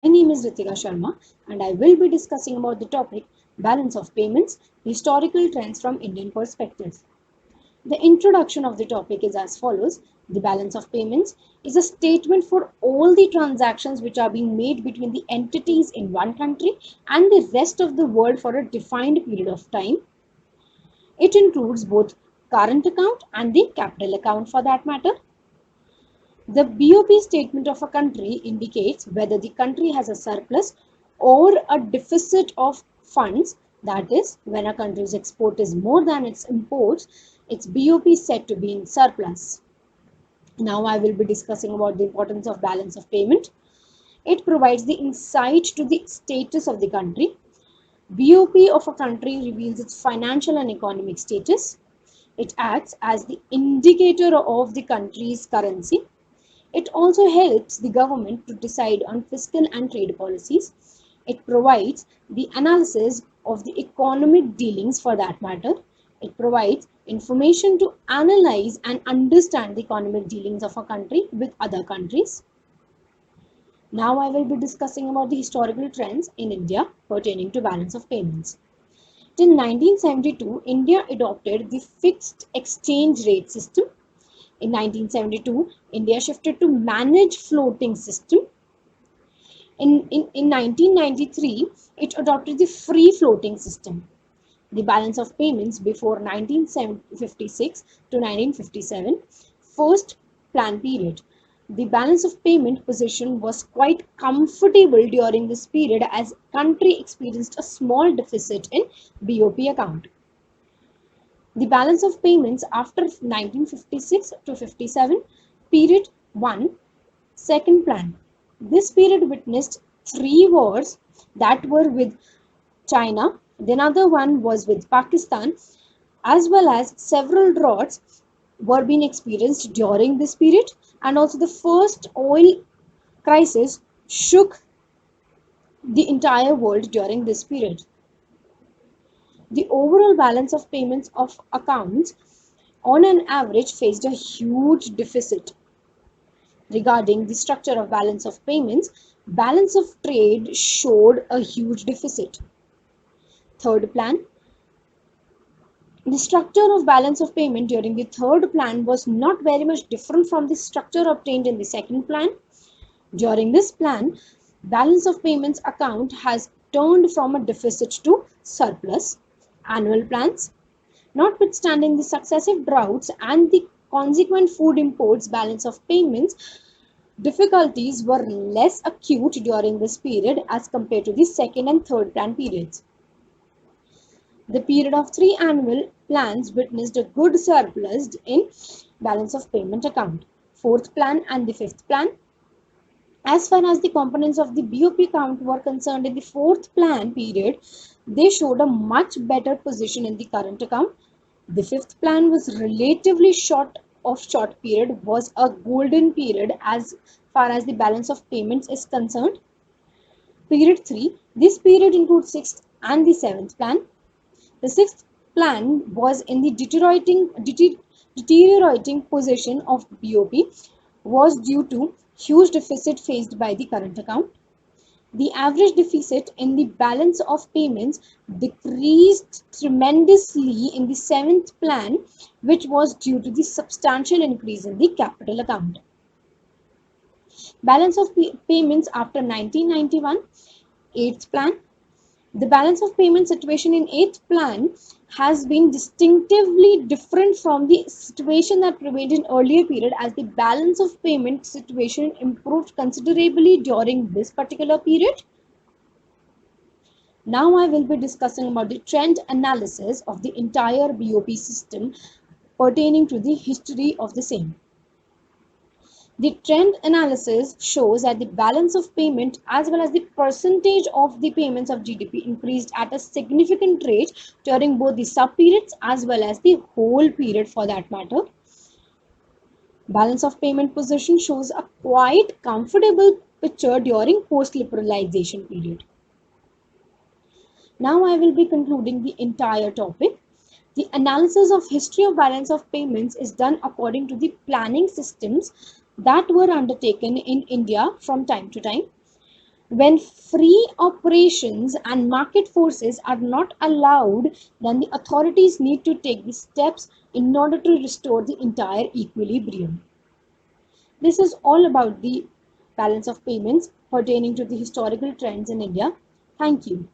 My name is Ritika Sharma and I will be discussing about the topic balance of payments, historical trends from Indian perspectives. The introduction of the topic is as follows. The balance of payments is a statement for all the transactions which are being made between the entities in one country and the rest of the world for a defined period of time. It includes both current account and the capital account for that matter. The BOP statement of a country indicates whether the country has a surplus or a deficit of funds. That is, when a country's export is more than its imports, its BOP is said to be in surplus. Now I will be discussing about the importance of balance of payment. It provides the insight to the status of the country. BOP of a country reveals its financial and economic status. It acts as the indicator of the country's currency. It also helps the government to decide on fiscal and trade policies. It provides the analysis of the economic dealings for that matter. It provides information to analyze and understand the economic dealings of a country with other countries. Now I will be discussing about the historical trends in India pertaining to balance of payments. Till 1972, India adopted the fixed exchange rate system. In 1972, India shifted to managed floating system. In 1993, it adopted the free floating system. The balance of payments before 1956 to 1957, first plan period. The balance of payment position was quite comfortable during this period as country experienced a small deficit in BOP account. The balance of payments after 1956 to 57, period 1, second plan. This period witnessed three wars that were with China, the another one was with Pakistan, as well as several droughts were being experienced during this period, and also the first oil crisis shook the entire world during this period. The overall balance of payments of accounts on an average faced a huge deficit. Regarding the structure of balance of payments, balance of trade showed a huge deficit. Third plan, the structure of balance of payment during the third plan was not very much different from the structure obtained in the second plan. During this plan, balance of payments account has turned from a deficit to surplus. Annual plans, notwithstanding the successive droughts and the consequent food imports, balance of payments difficulties were less acute during this period as compared to the second and third plan periods. The period of three annual plans witnessed a good surplus in balance of payment account. Fourth plan and the fifth plan. As far as the components of the BOP account were concerned in the fourth plan period, they showed a much better position in the current account. The fifth plan was relatively short period, was a golden period as far as the balance of payments is concerned. Period 3, this period includes sixth and the seventh plan. The sixth plan was in the deteriorating position of BOP was due to huge deficit faced by the current account. The average deficit in the balance of payments decreased tremendously in the seventh plan, which was due to the substantial increase in the capital account. Balance of payments after 1991, eighth plan. The balance of payment situation in eighth plan has been distinctively different from the situation that prevailed in earlier period, as the balance of payment situation improved considerably during this particular period. Now I will be discussing about the trend analysis of the entire BOP system pertaining to the history of the same. The trend analysis shows that the balance of payment as well as the percentage of the payments of GDP increased at a significant rate during both the sub-periods as well as the whole period for that matter. Balance of payment position shows a quite comfortable picture during post-liberalization period. Now I will be concluding the entire topic. The analysis of history of balance of payments is done according to the planning systems that were undertaken in India from time to time. When free operations and market forces are not allowed, then the authorities need to take the steps in order to restore the entire equilibrium. This is all about the balance of payments pertaining to the historical trends in India. Thank you.